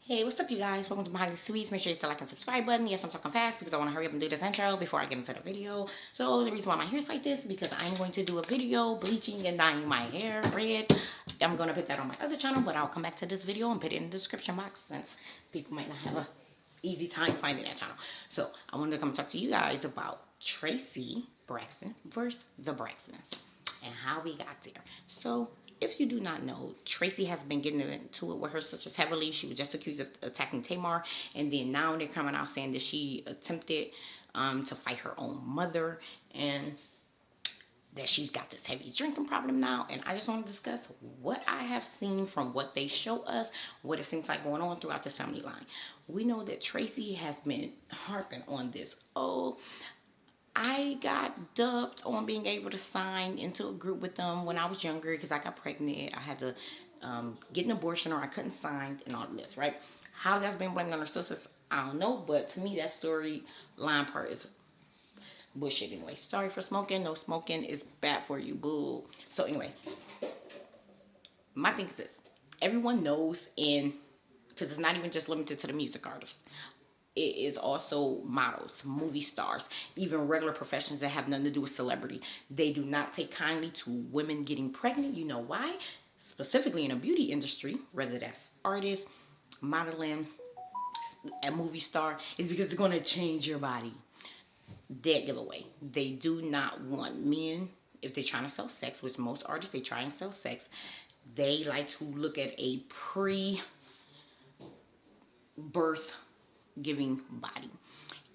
Hey, what's up, you guys? Welcome to Behind the Sweets. Make sure you hit the like and subscribe button. Yes, I'm talking fast because I want to hurry up and do this intro before I get into the video. So the reason why my hair is like this is because I'm going to do a video bleaching and dyeing my hair red. I'm going to put that on my other channel, but I'll come back to this video and put it in the description box since people might not have a easy time finding that channel. So I wanted to come talk to you guys about Tracy Braxton versus the Braxtons and how we got there. So if you do not know, Tracy has been getting into it with her sisters heavily. She was just accused of attacking Tamar, and then now they're coming out saying that she attempted to fight her own mother, and that she's got this heavy drinking problem now. And I just want to discuss what I have seen from what they show us, what it seems like going on throughout this family line. We know that Tracy has been harping on this. Oh, I got dubbed on being able to sign into a group with them when I was younger because I got pregnant. I had to get an abortion or I couldn't sign and all this, right? How that's been blamed on her sisters, I don't know. But to me, that storyline part is bullshit anyway. Sorry for smoking. No smoking is bad for you, boo. So anyway, my thing is this. Everyone knows because it's not even just limited to the music artists. It is also models, movie stars, even regular professions that have nothing to do with celebrity. They do not take kindly to women getting pregnant. You know why? Specifically in a beauty industry, whether that's artists, modeling, a movie star, is because it's going to change your body. Dead giveaway. They do not want men, if they're trying to sell sex, which most artists, they try and sell sex, they like to look at a pre-birth giving body.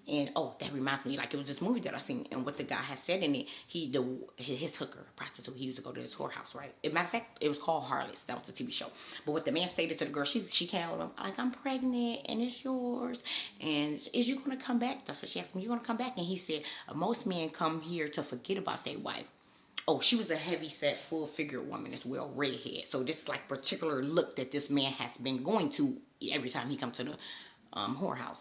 And oh, that reminds me, like it was this movie that I seen, and what the guy had said in it, his hooker, prostitute, he used to go to this whorehouse, right? As a matter of fact, it was called Harlots. That was the TV show. But what the man stated to the girl, she came with him like, I'm pregnant and it's yours, and is you gonna come back? That's what she asked me. You gonna come back? And he said, most men come here to forget about their wife. Oh, she was a heavy-set, full-figured woman as well, redhead. So this like particular look that this man has been going to every time he comes to the whorehouse.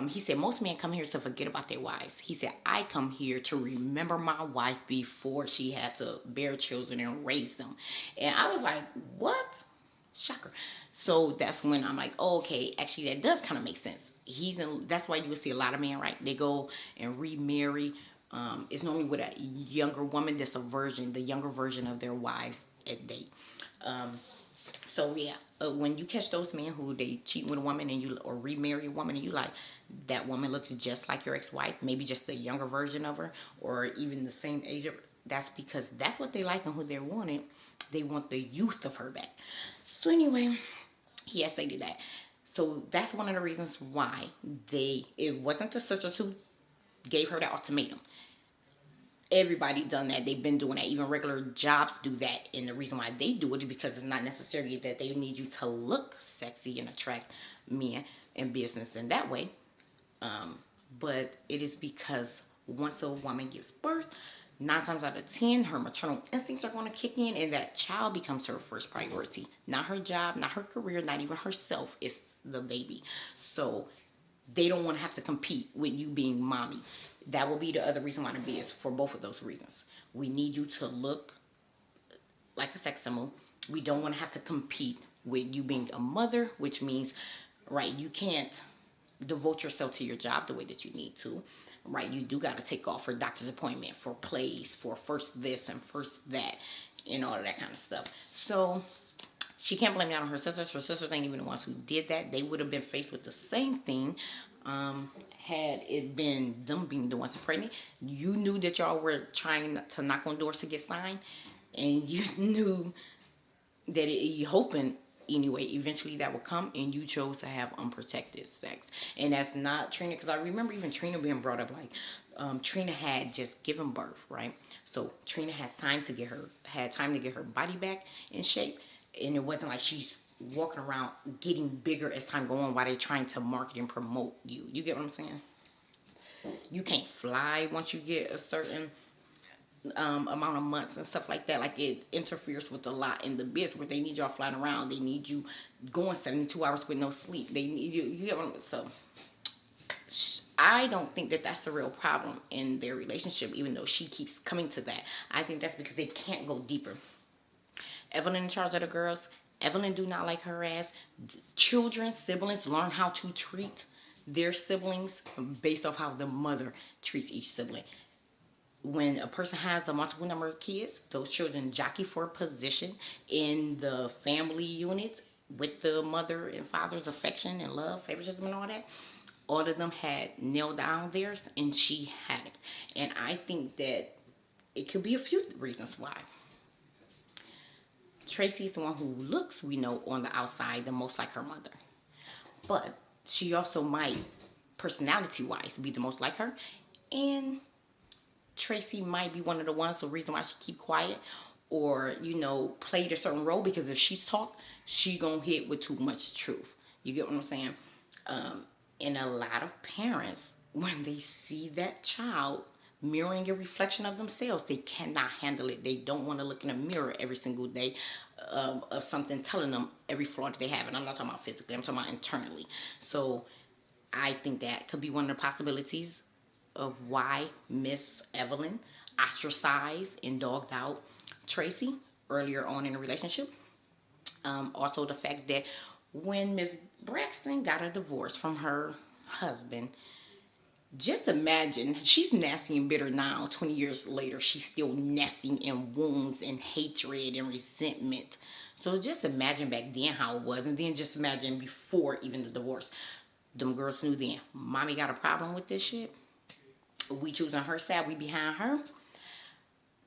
He said, most men come here to forget about their wives. He said, I come here to remember my wife before she had to bear children and raise them. And I was like, what? Shocker. So that's when I'm like, oh, okay, actually that does kind of make sense. That's why you would see a lot of men, right? They go and remarry. It's normally with a younger woman that's the younger version of their wives at date. So yeah, when you catch those men who they cheat with a woman or remarry a woman and you like, that woman looks just like your ex-wife, maybe just the younger version of her or even the same age of her, that's because that's what they like and who they're wanting. They want the youth of her back. So anyway, he has stated that. So that's one of the reasons why it wasn't the sisters who gave her that ultimatum. Everybody done that. They've been doing that. Even regular jobs do that. And the reason why they do it is because it's not necessarily that they need you to look sexy and attract men in business in that way. But it is because once a woman gives birth, 9 times out of 10, her maternal instincts are going to kick in and that child becomes her first priority. Not her job, not her career, not even herself. It's the baby. So they don't want to have to compete with you being mommy. That will be the other reason why the B is for both of those reasons. We need you to look like a sex symbol. We don't want to have to compete with you being a mother, which means, right, you can't devote yourself to your job the way that you need to. Right, you do got to take off for doctor's appointment, for plays, for first this and first that, and all of that kind of stuff. So she can't blame that on her sisters. Her sisters ain't even the ones who did that. They would have been faced with the same thing had it been them being the ones pregnant. You knew that y'all were trying to knock on doors to get signed, and you knew that you hoping anyway eventually that would come, and you chose to have unprotected sex. And that's not Trina, because I remember even Trina being brought up like Trina had just given birth, right? So Trina had time to get her body back in shape, and it wasn't like she's walking around getting bigger as time goes on while they're trying to market and promote you. You get what I'm saying? You can't fly once you get a certain amount of months and stuff like that. Like it interferes with a lot in the business where they need y'all flying around. They need you going 72 hours with no sleep. They need you. You get what I'm saying? So I don't think that that's a real problem in their relationship, even though she keeps coming to that. I think that's because they can't go deeper. Evelyn in charge of the girls. Evelyn do not like her ass. Children, siblings learn how to treat their siblings based off how the mother treats each sibling. When a person has a multiple number of kids, those children jockey for a position in the family units with the mother and father's affection and love, favoritism, and all that. All of them had nailed down theirs, and she hadn't. And I think that it could be a few reasons why. Tracy is the one who looks, we know, on the outside the most like her mother. But she also might, personality-wise, be the most like her. And Tracy might be one of the ones, the reason why she keep quiet or, played a certain role, because if she's talk, she gonna hit with too much truth. You get what I'm saying? And a lot of parents, when they see that child mirroring a reflection of themselves, they cannot handle it. They don't want to look in a mirror every single day of something telling them every flaw that they have. And I'm not talking about physically, I'm talking about internally. So I think that could be one of the possibilities of why Miss Evelyn ostracized and dogged out Tracy earlier on in the relationship. Also the fact that when Miss Braxton got a divorce from her husband, just imagine, she's nasty and bitter now, 20 years later, she's still nesting in wounds and hatred and resentment. So just imagine back then how it was, and then just imagine before even the divorce. Them girls knew then, mommy got a problem with this shit. We choosing her side, we behind her.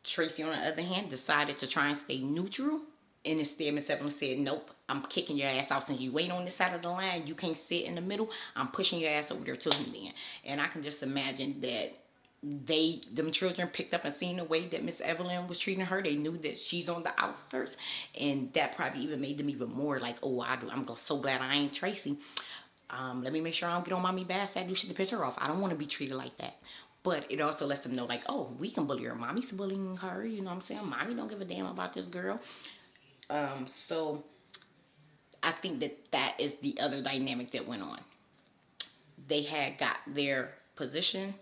Tracy, on the other hand, decided to try and stay neutral. And instead, Miss Evelyn said, nope, I'm kicking your ass out. Since you ain't on this side of the line, you can't sit in the middle, I'm pushing your ass over there to him then. And I can just imagine that them children picked up and seen the way that Miss Evelyn was treating her. They knew that she's on the outskirts. And that probably even made them even more like, oh, I'm so glad I ain't Tracy. Let me make sure I don't get on mommy bad side, do shit to piss her off. I don't want to be treated like that. But it also lets them know, like, oh, we can bully her. Mommy's bullying her, you know what I'm saying? Mommy don't give a damn about this girl. So I think that is the other dynamic that went on. They had got their position,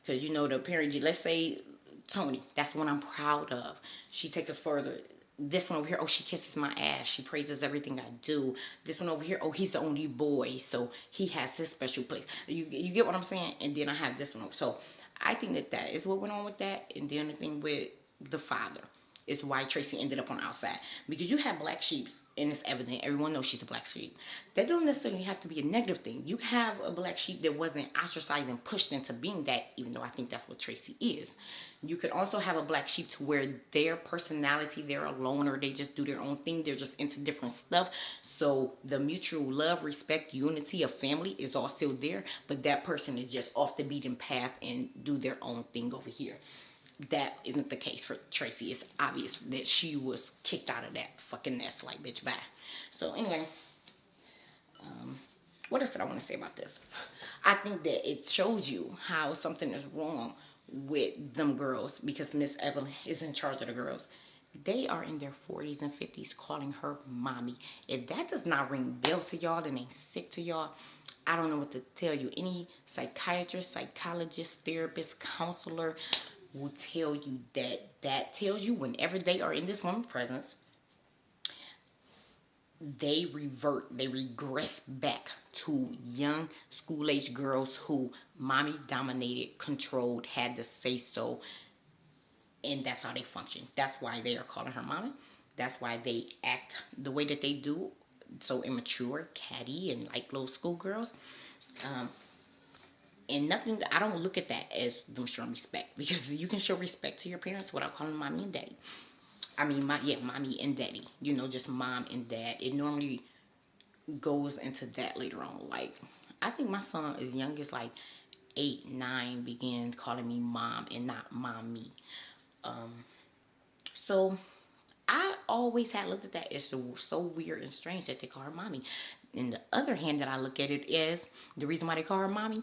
because, the parent, let's say Tony, that's one I'm proud of. She takes us further. This one over here, oh, she kisses my ass. She praises everything I do. This one over here, oh, he's the only boy, so he has his special place. You get what I'm saying? And then I have this one. So I think that is what went on with that. And then the thing with the father is why Tracy ended up on the outside. Because you have black sheep, and it's evident. Everyone knows she's a black sheep. That don't necessarily have to be a negative thing. You have a black sheep that wasn't ostracized and pushed into being that, even though I think that's what Tracy is. You could also have a black sheep to where their personality, they're a loner, they just do their own thing, they're just into different stuff. So the mutual love, respect, unity of family is all still there, but that person is just off the beaten path and do their own thing over here. That isn't the case for Tracy. It's obvious that she was kicked out of that fucking nest, like, bitch, bye. So anyway, what else did I want to say about this? I think that it shows you how something is wrong with them girls, because Miss Evelyn is in charge of the girls. They are in their 40s and 50s calling her mommy. If that does not ring bells to y'all, then ain't sick to y'all, I don't know what to tell you. Any psychiatrist, psychologist, therapist, counselor will tell you that tells you whenever they are in this woman's presence, they regress back to young school-age girls who mommy dominated, controlled, had to say so, and that's how they function. That's why they are calling her mommy. That's why they act the way that they do, so immature, catty, and like little schoolgirls. And nothing, I don't look at that as them showing respect, because you can show respect to your parents without calling them mommy and daddy. I mean, mommy and daddy, just mom and dad. It normally goes into that later on. Like, I think my son is young as like 8, 9, began calling me mom and not mommy. So I always had looked at that as so weird and strange that they call her mommy. And the other hand that I look at it is, the reason why they call her mommy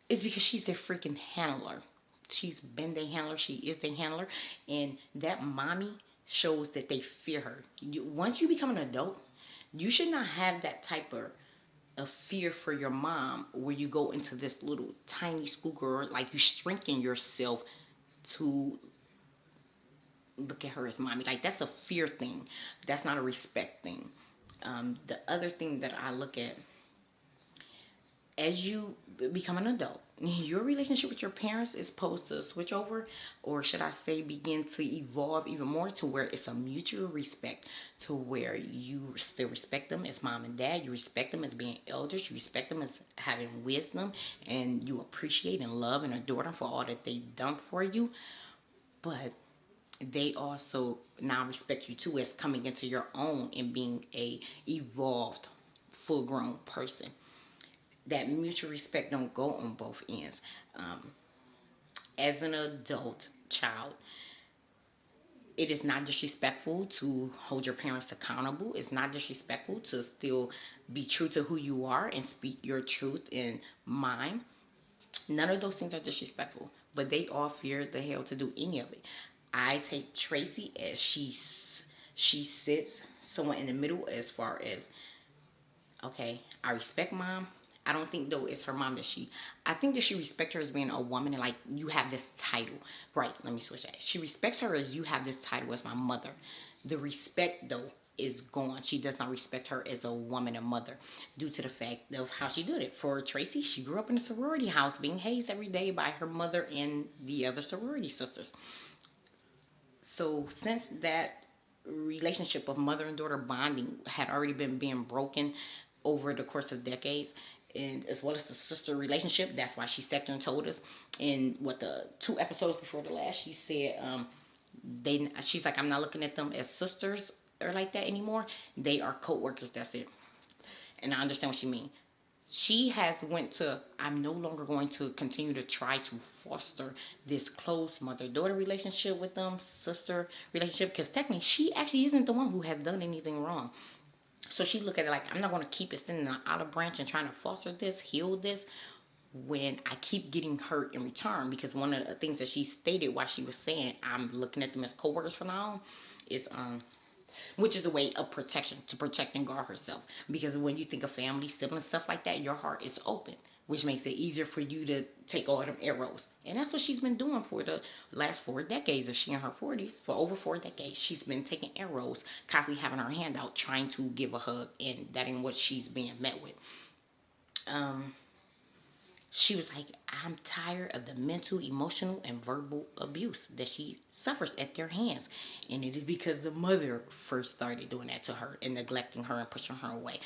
is because she's their freaking handler. She's been their handler. She is their handler. And that mommy shows that they fear her. Once you become an adult, you should not have that type of fear for your mom, where you go into this little tiny schoolgirl, like you shrinking yourself to look at her as mommy. Like, that's a fear thing. That's not a respect thing. The other thing that I look at, as you become an adult, your relationship with your parents is supposed to switch over, or should I say, begin to evolve even more to where it's a mutual respect, to where you still respect them as mom and dad, you respect them as being elders, you respect them as having wisdom, and you appreciate and love and adore them for all that they've done for you. But they also now respect you too as coming into your own and being a evolved, full grown person. That mutual respect don't go on both ends. As an adult child, it is not disrespectful to hold your parents accountable. It's not disrespectful to still be true to who you are and speak your truth in mind. None of those things are disrespectful, but they all fear the hell to do any of it. I take Tracy as she sits somewhere in the middle, as far as, okay, I respect mom. I don't think though it's her mom that I think that she respects her as being a woman, and like, you have this title. Right, let me switch that. She respects her as, you have this title as my mother. The respect though is gone. She does not respect her as a woman and mother due to the fact of how she did it. For Tracy, she grew up in a sorority house being hazed every day by her mother and the other sorority sisters. So since that relationship of mother and daughter bonding had already been being broken over the course of decades, and as well as the sister relationship, that's why she sat there and told us in what, the 2 episodes before the last, she said, she's like, I'm not looking at them as sisters or like that anymore. They are co-workers. That's it. And I understand what she means. She has went to, I'm no longer going to continue to try to foster this close mother-daughter relationship with them, sister relationship, because technically she actually isn't the one who has done anything wrong. So she look at it like, I'm not going to keep extending an olive branch and trying to foster this, heal this, when I keep getting hurt in return. Because one of the things that she stated while she was saying, I'm looking at them as co-workers for now, is which is a way of protection, to protect and guard herself. Because when you think of family, siblings, stuff like that, your heart is open, which makes it easier for you to take all them arrows. And that's what she's been doing for the last 4 decades. If she in her 40s, for over 4 decades, she's been taking arrows, constantly having her hand out, trying to give a hug, and that ain't what she's being met with. She was like, I'm tired of the mental, emotional, and verbal abuse that she suffers at their hands. And it is because the mother first started doing that to her and neglecting her and pushing her away.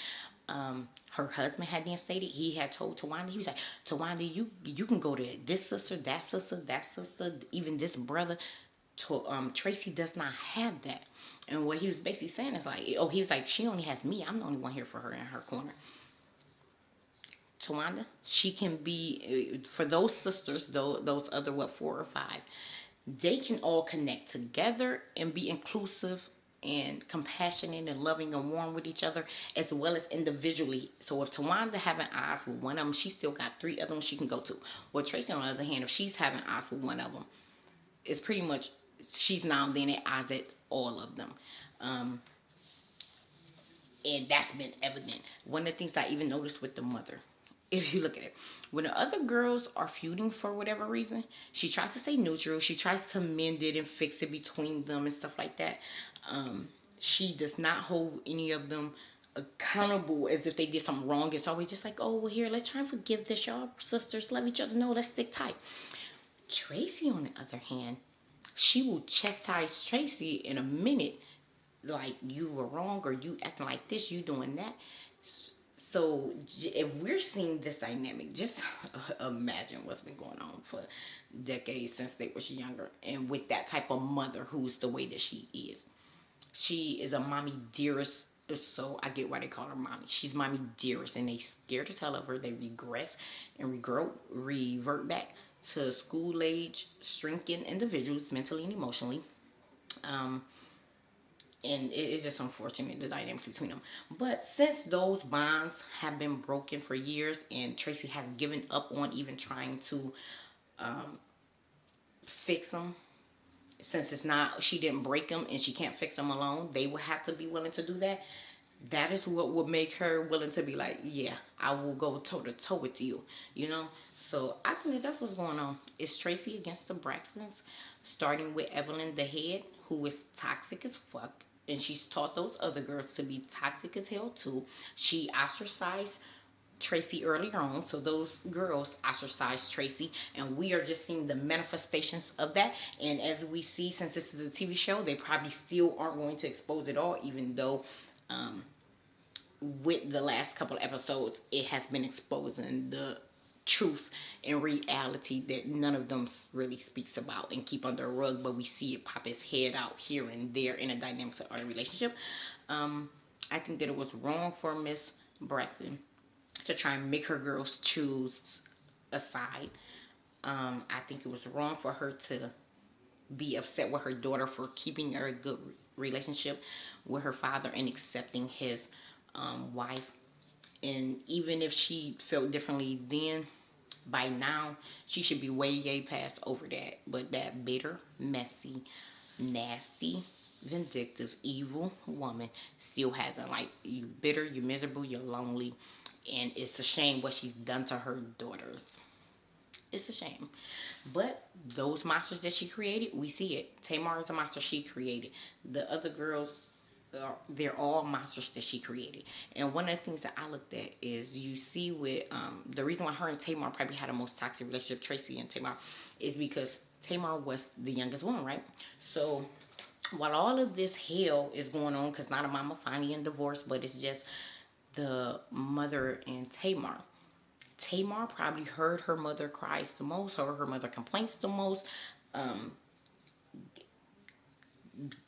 Her husband had then stated, he had told Tawanda, he was like, Tawanda, you can go to this sister, that sister, even this brother. Tracy does not have that. And what he was basically saying is like, oh, he was like, she only has me. I'm the only one here for her in her corner. Tawanda, she can be, for those sisters, those other, 4 or 5, they can all connect together and be inclusive and compassionate and loving and warm with each other, as well as individually. So if Tawanda having eyes with one of them, she still got 3 other ones she can go to. Well, Tracy, on the other hand, if she's having eyes with one of them, it's pretty much, she's now then at eyes at all of them. And that's been evident. One of the things I even noticed with the mother, if you look at it, when the other girls are feuding for whatever reason, she tries to stay neutral. She tries to mend it and fix it between them and stuff like that. She does not hold any of them accountable as if they did something wrong. It's always just like, oh, well, here, let's try and forgive this. Y'all sisters love each other. No, let's stick tight. Tracy, on the other hand, she will chastise Tracy in a minute. Like, you were wrong, or you acting like this, you doing that. So if we're seeing this dynamic, just imagine what's been going on for decades since they was younger. And with that type of mother who's the way that she is. She is a mommy dearest. So I get why they call her mommy. She's mommy dearest. And they scared to tell of her. They regress and revert back to school age, shrinking individuals mentally and emotionally. And it's just unfortunate, the dynamics between them. But since those bonds have been broken for years, and Tracy has given up on even trying to fix them, since it's not, she didn't break them and she can't fix them alone, they will have to be willing to do that. That is what would make her willing to be like, yeah, I will go toe to toe with you, you know. So I think that's what's going on. It's Tracy against the Braxtons, starting with Evelyn, the head, who is toxic as fuck, and she's taught those other girls to be toxic as hell too. She ostracized Tracy earlier on, so those girls ostracized Tracy, and we are just seeing the manifestations of that. And as we see, since this is a TV show, they probably still aren't going to expose it all, even though with the last couple of episodes, it has been exposing the truth and reality that none of them really speaks about and keep under a rug, but we see it pop its head out here and there in a dynamics of our relationship. I think that it was wrong for Miss Braxton to try and make her girls choose a side. I think it was wrong for her to be upset with her daughter for keeping her a good relationship with her father and accepting his wife. And even if she felt differently then, by now she should be way past over that. But that bitter, messy, nasty, vindictive, evil woman still hasn't. Like, you bitter, you miserable, you're lonely, and it's a shame what she's done to her daughters. It's a shame. But those monsters that she created, we see it. Tamar is a monster she created. The other girls, they're all monsters that she created. And one of the things that I looked at is, you see with the reason why her and Tamar probably had the most toxic relationship, Tracy and Tamar, is because Tamar was the youngest one, right? So while all of this hell is going on, because not a mama finally in divorce, but it's just the mother and Tamar. Tamar probably heard her mother cries the most, heard her mother complaints the most,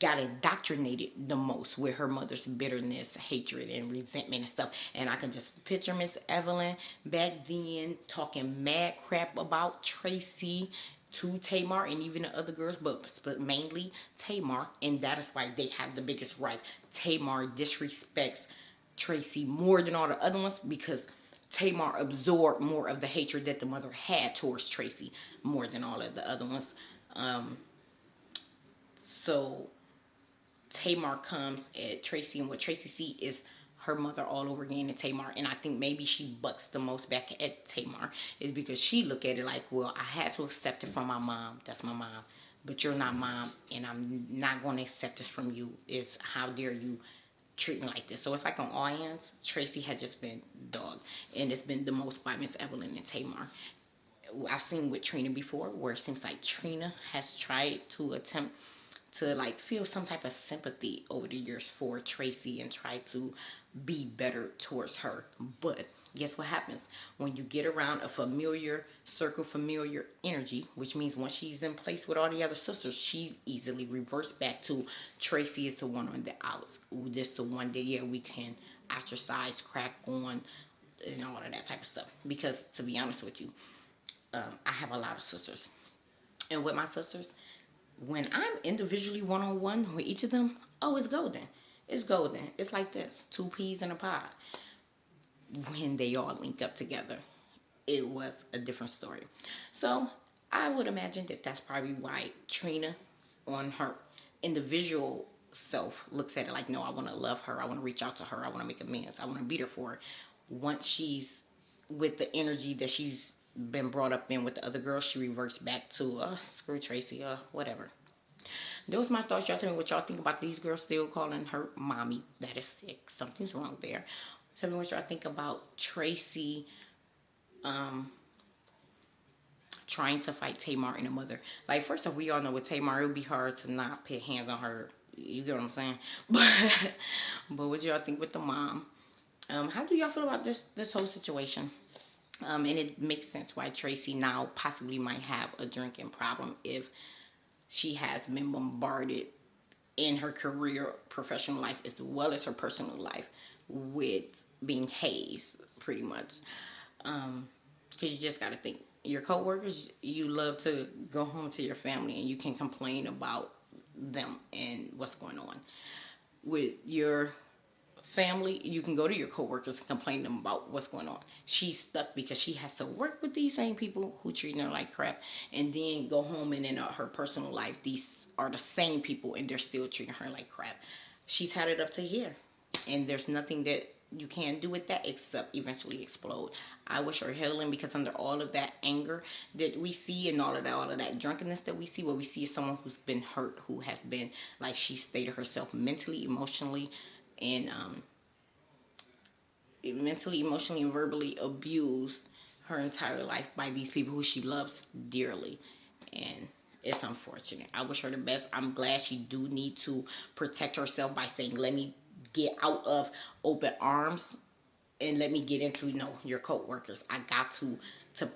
got indoctrinated the most with her mother's bitterness, hatred, and resentment and stuff. And I can just picture Miss Evelyn back then talking mad crap about Tracy to Tamar and even the other girls, but mainly Tamar, and that is why they have the biggest right. Tamar disrespects Tracy more than all the other ones because Tamar absorbed more of the hatred that the mother had towards Tracy more than all of the other ones. So Tamar comes at Tracy, and what Tracy see is her mother all over again in Tamar. And I think maybe she bucks the most back at Tamar is because she look at it like, well, I had to accept it from my mom. That's my mom. But you're not mom, and I'm not going to accept this from you. Is how dare you treat me like this? So it's like on all ends, Tracy had just been dogged. And it's been the most by Miss Evelyn and Tamar. I've seen with Trina before, where it seems like Trina has tried to attempt to like feel some type of sympathy over the years for Tracy and try to be better towards her. But guess what happens when you get around a familiar circle, familiar energy, which means once she's in place with all the other sisters, she easily reverts back to Tracy is the one on the outs. This the one that, yeah, we can ostracize, crack on, and all of that type of stuff. Because to be honest with you, I have a lot of sisters. And with my sisters, when I'm individually one-on-one with each of them, oh, it's golden. It's golden. It's like this, 2 peas in a pod. When they all link up together, it was a different story. So I would imagine that that's probably why Trina, on her individual self, looks at it like, no, I want to love her. I want to reach out to her. I want to make amends. I want to beat her for her. Once she's with the energy that she's been brought up in with the other girls, she reverts back to screw Tracy, whatever. Those are my thoughts. Y'all tell me what y'all think about these girls still calling her mommy. That is sick. Something's wrong there. Tell me what y'all think about Tracy trying to fight Tamar and the mother. Like, first off, we all know with Tamar, it would be hard to not put hands on her. You get what I'm saying? But what y'all think with the mom? How do y'all feel about this whole situation? And it makes sense why Tracy now possibly might have a drinking problem if she has been bombarded in her career, professional life, as well as her personal life with being hazed, pretty much. Because you just got to think, your coworkers, you love to go home to your family and you can complain about them and what's going on. With your family, you can go to your coworkers and complain to them about what's going on. She's stuck because she has to work with these same people who treat her like crap, and then go home and in her personal life, these are the same people and they're still treating her like crap. She's had it up to here, and there's nothing that you can't do with that except eventually explode. I wish her healing, because under all of that anger that we see and all of that drunkenness that we see, what we see is someone who's been hurt, who has been, like she stated herself, mentally, emotionally, and and verbally abused her entire life by these people who she loves dearly. And it's unfortunate. I wish her the best. I'm glad she do need to protect herself by saying, let me get out of open arms and let me get into, your co-workers. I got to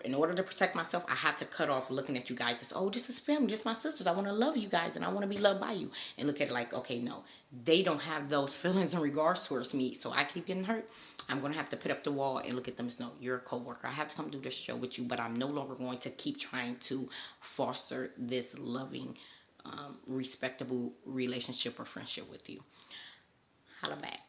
in order to protect myself, I have to cut off looking at you guys as, oh, this is family, this is my sisters. I want to love you guys and I want to be loved by you. And look at it like, okay, no, they don't have those feelings in regards towards me. So I keep getting hurt. I'm going to have to put up the wall and look at them as, no, you're a co-worker. I have to come do this show with you, but I'm no longer going to keep trying to foster this loving, respectable relationship or friendship with you. Holla back.